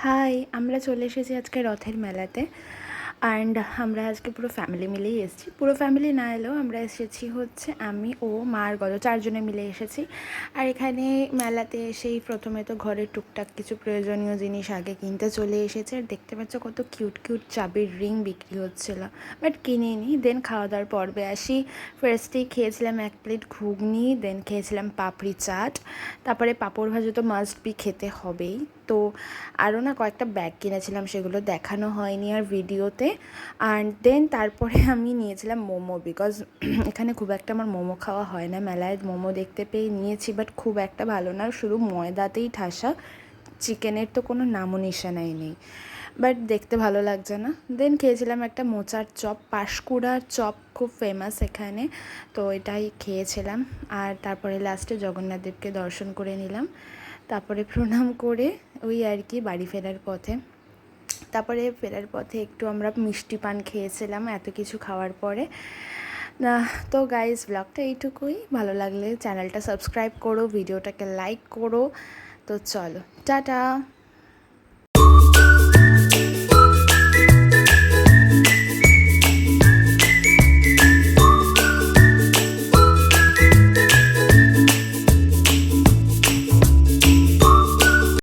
High, আমরা চলে এসেছি আজকে রথের মেলাতে। অ্যান্ড আমরা আজকে পুরো ফ্যামিলি মিলেই এসেছি। পুরো ফ্যামিলি না এলেও আমরা এসেছি হচ্ছে আমি ও মা আর গজ চারজনে মিলে এসেছি। আর এখানে মেলাতে এসেই প্রথমে তো ঘরের টুকটাক কিছু প্রয়োজনীয় জিনিস আগে কিনতে চলে এসেছে। আর দেখতে পাচ্ছ কত কিউট কিউট চাবির রিং বিক্রি হচ্ছিল, বাট কিনিনি। দেন খাওয়া দাওয়ার পর্বে আসি। ফার্স্টেই খেয়েছিলাম 1 প্লেট ঘুগনি, দেন খেয়েছিলাম পাপড়ি চাট, তারপরে পাঁপড় ভাজা তো মাস্ট বি খেতে হবেই। তো আরও না কয়েকটা ব্যাগ কিনেছিলাম, সেগুলো দেখানো হয়নি আর ভিডিওতে। অ্যান্ড দেন তারপরে আমি নিয়েছিলাম মোমো, বিকজ এখানে খুব একটা আমার মোমো খাওয়া হয় না। মেলায় মোমো দেখতে পেয়ে নিয়েছি, বাট খুব একটা ভালো না, শুধু ময়দাতেই ঠাসা, চিকেনের তো কোনো নামও নিশানাই নেই, বাট দেখতে ভালো লাগছে না। দেন খেয়েছিলাম একটা মোচার চপ, পাঁশকুড়ার চপ খুব ফেমাস এখানে, তো এটাই খেয়েছিলাম। আর তারপরে লাস্টে জগন্নাথ দেবকে দর্শন করে নিলাম, তারপরে প্রণাম করে ওই আর কি বাড়ি ফেরার পথে। তারপরে ফেরার পথে একটু আমরা মিষ্টি পান খেয়েছিলাম এত কিছু খাওয়ার পরে। না, তো গাইজ ব্লগটা এইটুকুই। ভালো লাগলে চ্যানেলটা সাবস্ক্রাইব করো, ভিডিওটাকে লাইক করো। তো চলো, টাটা।